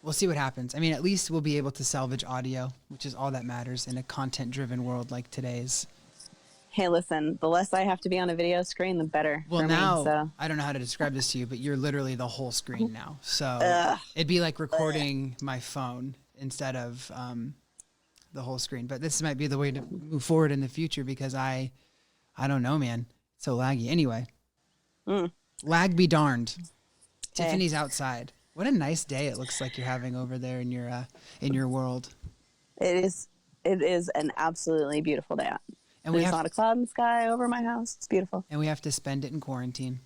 We'll see what happens. I mean, at least we'll be able to salvage audio, which is all that matters in a content-driven world like today's. Hey, listen, the less I have to be on a video screen, the better Well, for now, me. So I don't know how to describe this to you, but you're literally the whole screen now. So Ugh. it'd be like recording my phone instead of the whole screen. But this might be the way to move forward in the future because I don't know, man. It's so laggy. Anyway, lag be darned. Hey. Tiffany's outside. What a nice day it looks like you're having over there in your world. It is an absolutely beautiful day out. And there's not a cloud in the sky over my house. It's beautiful. And we have to spend it in quarantine.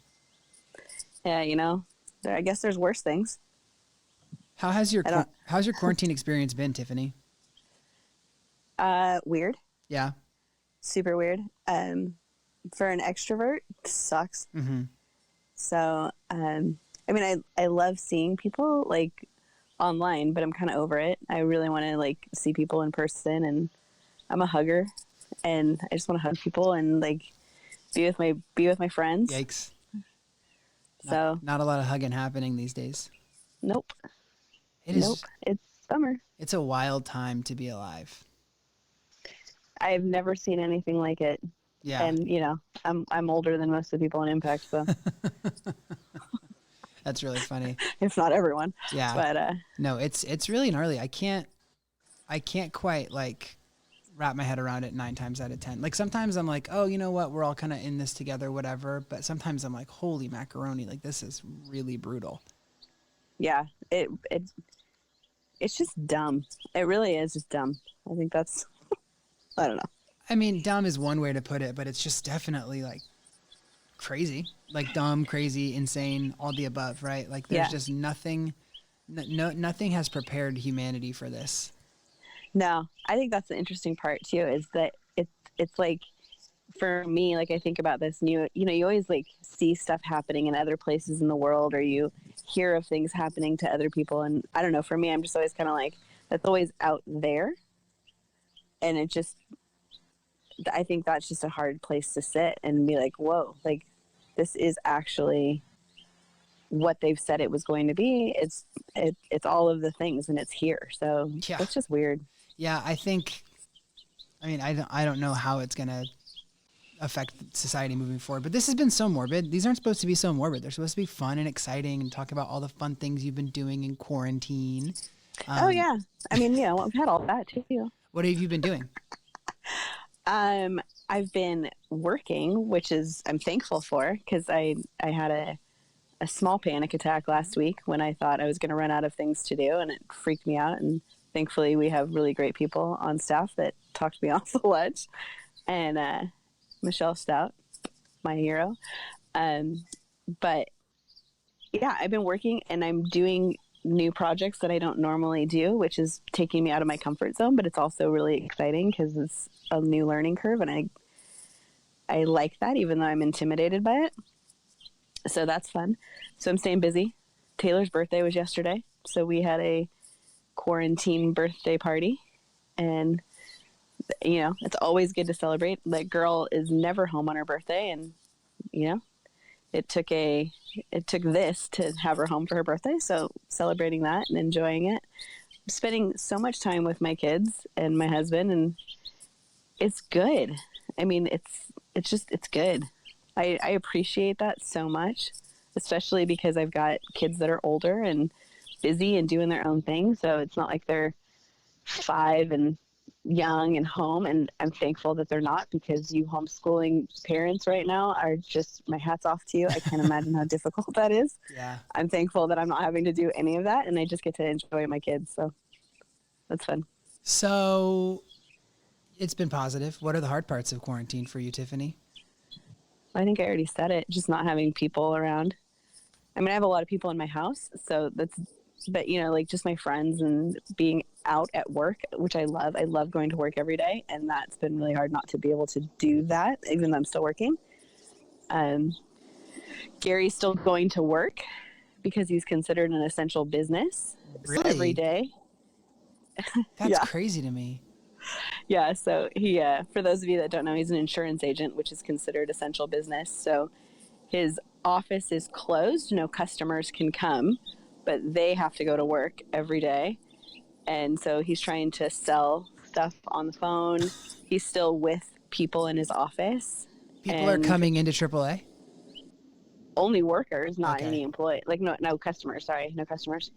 Yeah, you know, I guess there's worse things. How's your quarantine experience been, Tiffany? Weird. Yeah. Super weird. For an extrovert, it sucks. Mm-hmm. So, I mean, I love seeing people like online, but I'm kind of over it. I really want to like see people in person, and I'm a hugger, and I just want to hug people and like be with my friends. Yikes. So not a lot of hugging happening these days. Nope. It's summer. It's a wild time to be alive. I've never seen anything like it. Yeah. And you know, I'm older than most of the people in Impact, so that's really funny. If not everyone. Yeah. But no, it's really gnarly. I can't quite like wrap my head around it 9 times out of 10. Like sometimes I'm like, oh, you know what? We're all kind of in this together, whatever. But sometimes I'm like, holy macaroni, like this is really brutal. Yeah, it's just dumb. It really is just dumb. I think that's, I don't know. I mean, dumb is one way to put it, but it's just definitely like crazy, like dumb, crazy, insane, all the above, right? Like there's just nothing has prepared humanity for this. No, I think that's the interesting part too, is that it's like, for me, like I think about this, and you know, you always like see stuff happening in other places in the world, or you hear of things happening to other people. And I don't know, for me, I'm just always kind of like, that's always out there. And it just, I think that's just a hard place to sit and be like, whoa, like this is actually what they've said it was going to be. It's all of the things, and it's here. So yeah. It's just weird. Yeah. I don't know how it's going to affect society moving forward, but this has been so morbid. These aren't supposed to be so morbid. They're supposed to be fun and exciting and talk about all the fun things you've been doing in quarantine. Oh yeah. I mean, yeah, we've had all that too. What have you been doing? I've been working, which is, I'm thankful for, because I had a small panic attack last week when I thought I was going to run out of things to do, and it freaked me out. And thankfully we have really great people on staff that talked me off the ledge. And, Michelle Stout, my hero. But yeah, I've been working, and I'm doing new projects that I don't normally do, which is taking me out of my comfort zone, but it's also really exciting because it's a new learning curve, and I like that, even though I'm intimidated by it. So that's fun. So I'm staying busy. Taylor's birthday was yesterday, so we had a quarantine birthday party, and you know, it's always good to celebrate. That girl is never home on her birthday, and you know, it took this to have her home for her birthday. So celebrating that and enjoying it, I'm spending so much time with my kids and my husband, and it's good. I mean, it's good. I appreciate that so much, especially because I've got kids that are older and busy and doing their own thing. So it's not like they're 5 and young and home, and I'm thankful that they're not, because you homeschooling parents right now are just, my hat's off to you. I can't imagine how difficult that is. Yeah. I'm thankful that I'm not having to do any of that, and I just get to enjoy my kids. So that's fun. So it's been positive. What are the hard parts of quarantine for you, Tiffany? I think I already said it, just not having people around. I mean, I have a lot of people in my house, so but you know, like just my friends and being out at work, which I love. I love going to work every day, and that's been really hard not to be able to do that, even though I'm still working. Gary's still going to work because he's considered an essential business. Really? So every day. That's crazy to me. Yeah. So he, for those of you that don't know, he's an insurance agent, which is considered essential business. So his office is closed. No customers can come, but they have to go to work every day. And so he's trying to sell stuff on the phone. He's still with people in his office. People are And coming into AAA? only workers, not Okay. any employee. Like no customers. Sorry, no customers.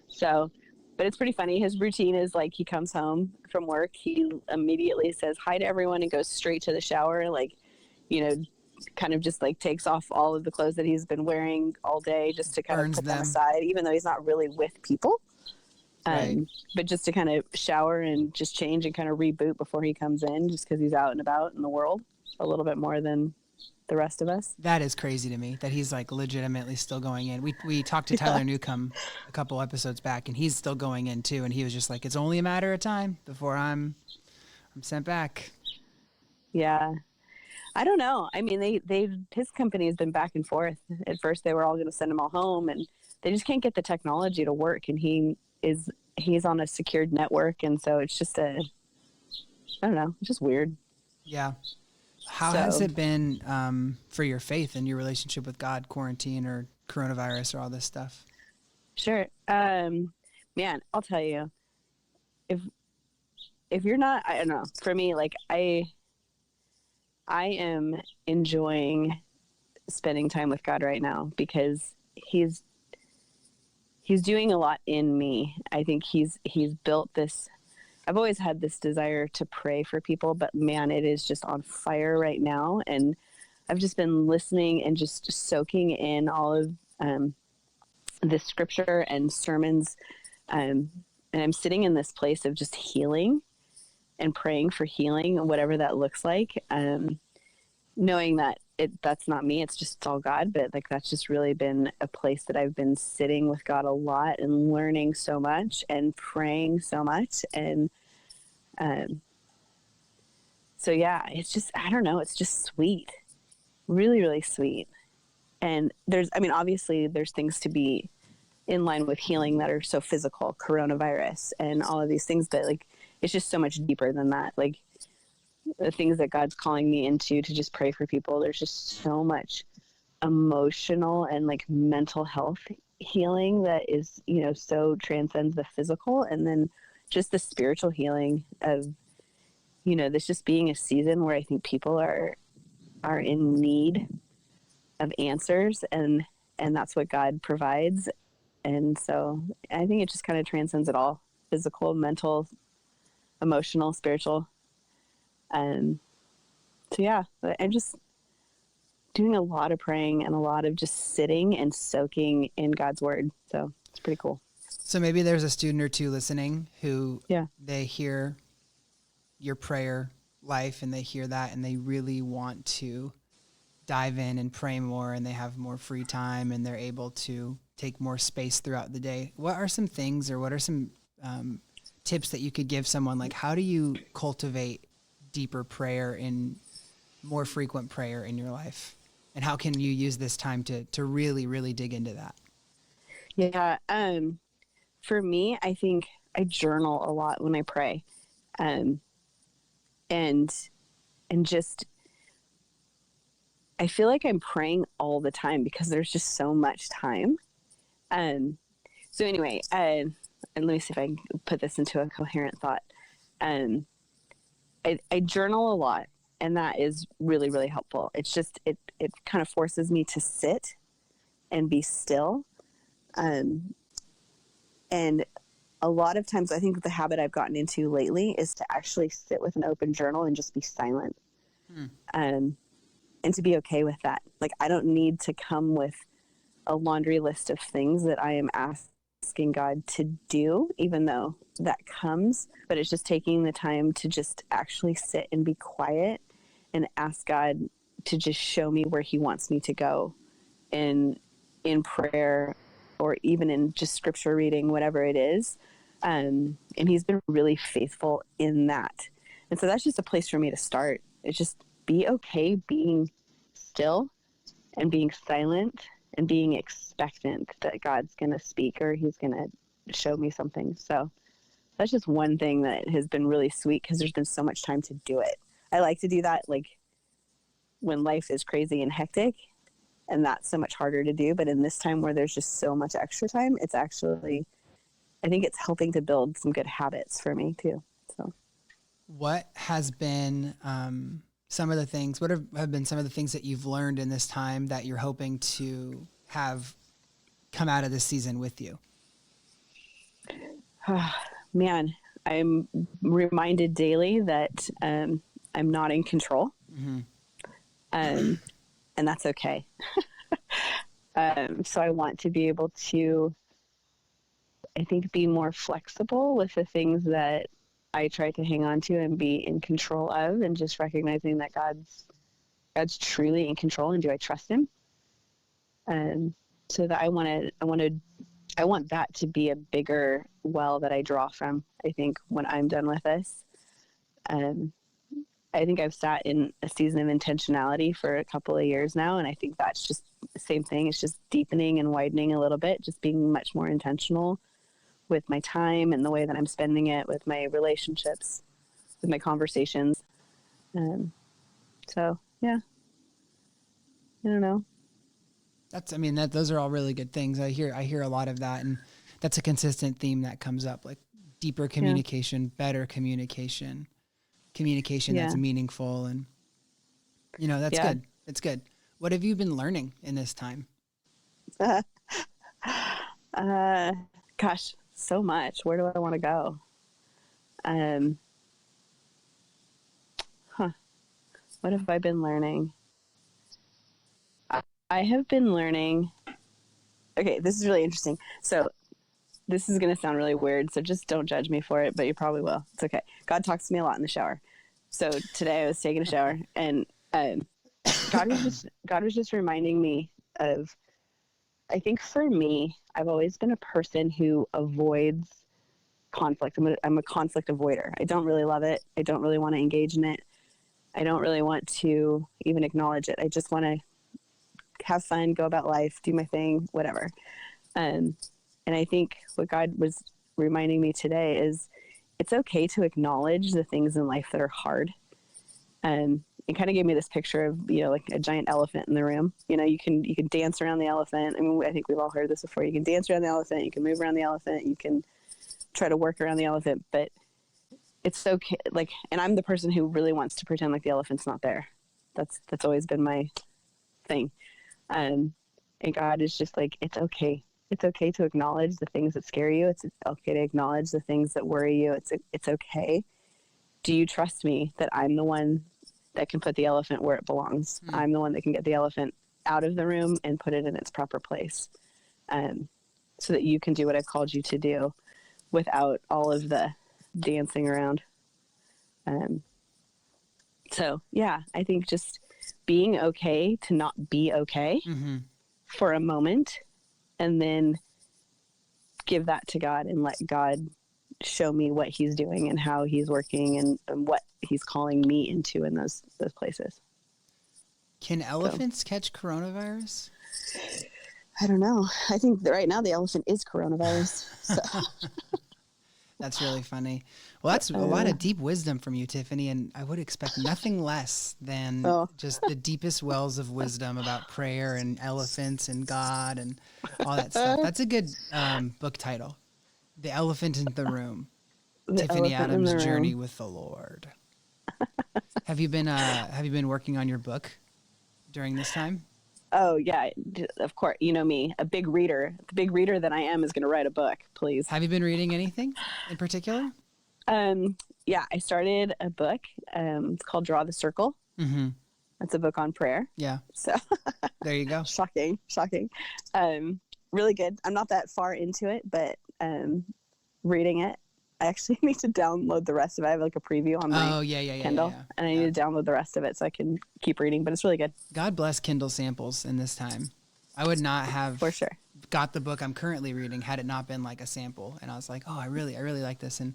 So, but it's pretty funny. His routine is like he comes home from work, he immediately says hi to everyone and goes straight to the shower. Like, you know, kind of just like takes off all of the clothes that he's been wearing all day just to kind of Burns put them them. aside, even though he's not really with people. Right. But just to kind of shower and just change and kind of reboot before he comes in, just because he's out and about in the world a little bit more than the rest of us. That is crazy to me that he's like legitimately still going in. We talked to Tyler Newcomb a couple episodes back, and he's still going in too. And he was just like, it's only a matter of time before I'm sent back. Yeah. I don't know. I mean, his company has been back and forth. At first, they were all going to send him all home, and they just can't get the technology to work. And he's on a secured network, and so it's just I don't know, it's just weird. Yeah. How has it been for your faith and your relationship with God, quarantine or coronavirus or all this stuff? Sure. Man, I'll tell you, if you're not, I don't know. For me, like I am enjoying spending time with God right now because he's doing a lot in me. I think he's built this. I've always had this desire to pray for people, but man, it is just on fire right now. And I've just been listening and just soaking in all of this scripture and sermons. And I'm sitting in this place of just healing and praying for healing, whatever that looks like. Knowing that that's not me, it's all God, but like that's just really been a place that I've been sitting with God a lot and learning so much and praying so much. And so yeah, it's just, I don't know, it's just sweet, really, really sweet. And obviously there's things to be in line with healing that are so physical, coronavirus and all of these things, but like it's just so much deeper than that. Like the things that God's calling me into to just pray for people, there's just so much emotional and like mental health healing that is, so transcends the physical. And then just the spiritual healing of, this just being a season where I think people are in need of answers, and that's what God provides. And so I think it just kind of transcends it all: physical, mental, emotional, spiritual. And so, yeah, I'm just doing a lot of praying and a lot of just sitting and soaking in God's word. So it's pretty cool. So maybe there's a student or two listening who they hear your prayer life and they hear that and they really want to dive in and pray more, and they have more free time and they're able to take more space throughout the day. What are some things, or what are some tips that you could give someone? Like, how do you cultivate deeper prayer and more frequent prayer in your life? And how can you use this time to really, really dig into that? Yeah. For me, I think I journal a lot when I pray. And just, I feel like I'm praying all the time because there's just so much time. So anyway, and let me see if I can put this into a coherent thought. I journal a lot, and that is really, really helpful. It's just, it kind of forces me to sit and be still. And a lot of times I think the habit I've gotten into lately is to actually sit with an open journal and just be silent. And to be okay with that. Like, I don't need to come with a laundry list of things that I am asking God to do, even though that comes, but it's just taking the time to just actually sit and be quiet and ask God to just show me where he wants me to go in prayer, or even in just scripture reading, whatever it is. And he's been really faithful in that. And so that's just a place for me to start. It's just be okay being still and being silent and being expectant that God's going to speak or he's going to show me something. So that's just one thing that has been really sweet because there's been so much time to do it. I like to do that like when life is crazy and hectic, And that's so much harder to do. But in this time where there's just so much extra time, it's actually, I think it's helping to build some good habits for me too. So What has been some of the things, what have been some of the things that you've learned in this time that you're hoping to have come out of this season with you? man, I'm reminded daily that I'm not in control. Mm-hmm. And that's okay. So I want to be able to, I think, be more flexible with the things that I try to hang on to and be in control of, and just recognizing that God's truly in control, and do I trust him? So that I want that to be a bigger well that I draw from, I think, when I'm done with this. I think I've sat in a season of intentionality for a couple of years now, and I think that's just the same thing. It's just deepening and widening a little bit, just being much more intentional with my time and the way that I'm spending it, with my relationships, with my conversations. So yeah, I don't know. Those are all really good things. I hear a lot of that, and that's a consistent theme that comes up, like deeper communication, better communication, that's meaningful. And, that's good. It's good. What have you been learning in this time? Gosh, so much. Where do I want to go? What have I been learning? I have been learning. Okay, this is really interesting. So this is going to sound really weird, so just don't judge me for it, but you probably will. It's okay. God talks to me a lot in the shower. So today I was taking a shower, and God was just reminding me of, I think for me, I've always been a person who avoids conflict. I'm a conflict avoider. I don't really love it. I don't really want to engage in it. I don't really want to even acknowledge it. I just want to have fun, go about life, do my thing, whatever. And I think what God was reminding me today is it's okay to acknowledge the things in life that are hard. It kind of gave me this picture of, like a giant elephant in the room. You can dance around the elephant. I mean, I think we've all heard this before. You can dance around the elephant. You can move around the elephant. You can try to work around the elephant, but it's okay. Like, and I'm the person who really wants to pretend like the elephant's not there. That's always been my thing. And God is just like, it's okay. It's okay to acknowledge the things that scare you. It's okay to acknowledge the things that worry you. It's okay. Do you trust me that I'm the one that can put the elephant where it belongs? I'm the one that can get the elephant out of the room and put it in its proper place, so that you can do what I've called you to do without all of the dancing around. So yeah, I think just being okay to not be okay for a moment, and then give that to God and let God show me what he's doing and how he's working, and what he's calling me into in those places. Can elephants catch coronavirus? I don't know. I think that right now the elephant is coronavirus. So. That's really funny. Well, that's a lot of deep wisdom from you, Tiffany, and I would expect nothing less than just the deepest wells of wisdom about prayer and elephants and God and all that stuff. That's a good book title, The Elephant in the Room, Tiffany Adams' Journey with the Lord. Have you been working on your book during this time? Oh yeah, of course. You know me, a big reader. The big reader that I am is going to write a book, please. Have you been reading anything in particular? Yeah, I started a book. It's called Draw the Circle. Mm-hmm. That's a book on prayer. Yeah. So there you go. Shocking. Really good. I'm not that far into it, but reading it, I actually need to download the rest of it. I have like a preview on my Kindle, and I need to download the rest of it so I can keep reading, but it's really good. God bless Kindle samples in this time. I would not have for sure got the book I'm currently reading had it not been like a sample. And I was like, oh, I really like this. And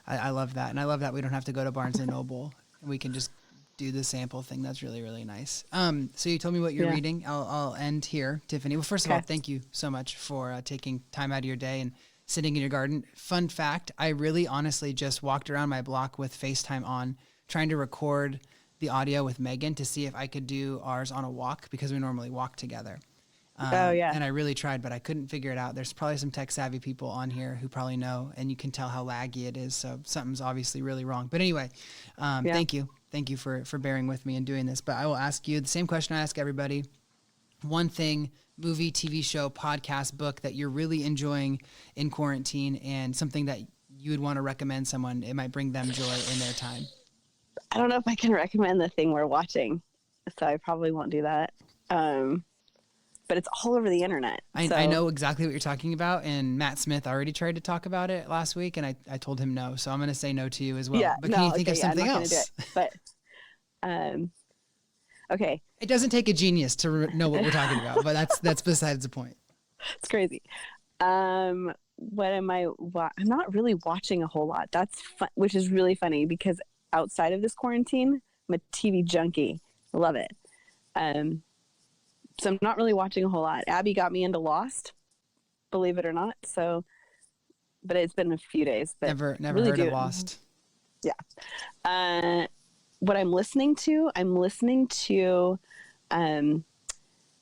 I love that. And I love that we don't have to go to Barnes and Noble, and we can just do the sample thing. That's really, really nice. So you told me what you're reading. I'll end here, Tiffany. Well, first of all, thank you so much for taking time out of your day and sitting in your garden. Fun fact, I really honestly just walked around my block with FaceTime on, trying to record the audio with Megan to see if I could do ours on a walk because we normally walk together. Oh yeah. And I really tried, but I couldn't figure it out. There's probably some tech savvy people on here who probably know, and you can tell how laggy it is. So something's obviously really wrong. But anyway, thank you. Thank you for bearing with me and doing this. But I will ask you the same question I ask everybody. One thing, movie, TV show, podcast, book that you're really enjoying in quarantine, and something that you would want to recommend someone. It might bring them joy in their time. I don't know if I can recommend the thing we're watching, so I probably won't do that. But it's all over the internet. I know exactly what you're talking about, and Matt Smith already tried to talk about it last week, and I told him no, so I'm going to say no to you as well. Yeah, but can you think of something I'm not else? Gonna do it, but okay. It doesn't take a genius to know what we're talking about, but that's besides the point. It's crazy. What am I? I'm not really watching a whole lot. That's fun, which is really funny because outside of this quarantine, I'm a TV junkie. I love it. So I'm not really watching a whole lot. Abby got me into Lost, believe it or not. So, but it's been a few days. But never really heard of Lost. Yeah. What I'm listening to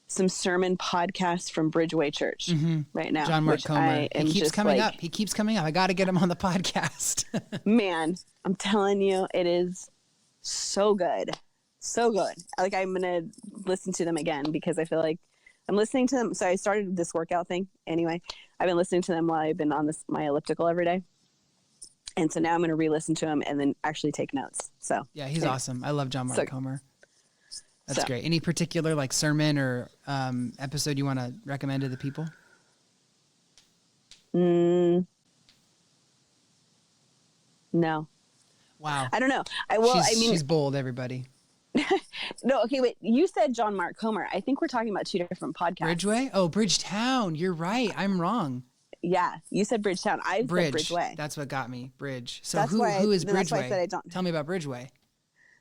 some sermon podcasts from Bridgeway Church right now. John Mark Comer. He keeps coming up. He keeps coming up. I got to get him on the podcast. Man, I'm telling you, it is so good. So good. Like, I'm going to listen to them again because I feel like I'm listening to them. So I started this workout thing. Anyway, I've been listening to them while I've been on my elliptical every day. And so now I'm going to re-listen to him and then actually take notes. So yeah, he's awesome. I love John Mark Comer. That's great. Any particular like sermon or episode you want to recommend to the people? No. Wow. I don't know. She's bold, everybody. No, okay, wait. You said John Mark Comer. I think we're talking about two different podcasts. Bridgeway? Oh, Bridgetown. You're right. I'm wrong. Yeah, you said Bridgetown. I said Bridgeway. That's what got me. Bridge. So that's who is Bridgeway? That's why I said I don't. Tell me about Bridgeway.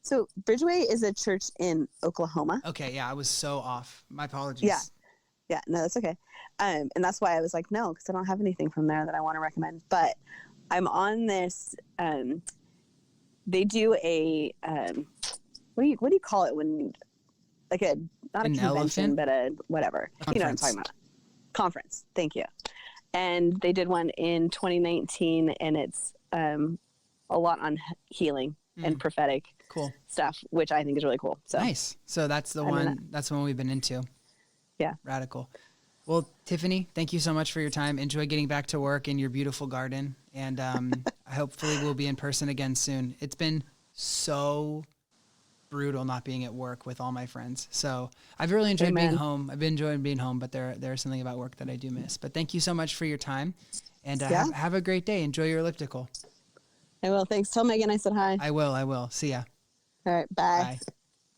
So Bridgeway is a church in Oklahoma. Okay, yeah, I was so off. My apologies. Yeah, no, that's okay. And that's why I was like, no, because I don't have anything from there that I want to recommend. But I'm on this. They do a what do you call it when like a not a convention but a whatever. You know what I'm talking about? Conference. Thank you. And they did one in 2019, and it's a lot on healing and prophetic stuff, which I think is really cool. So nice. So that's the one. That's the one we've been into. Yeah. Radical. Well, Tiffany, thank you so much for your time. Enjoy getting back to work in your beautiful garden, and hopefully we'll be in person again soon. It's been so brutal not being at work with all my friends. So I've really enjoyed being home. I've been enjoying being home, but there's something about work that I do miss. But thank you so much for your time, and have a great day. Enjoy your elliptical. I will. Thanks. Tell Megan I said hi. I will. See ya. All right. Bye. Bye.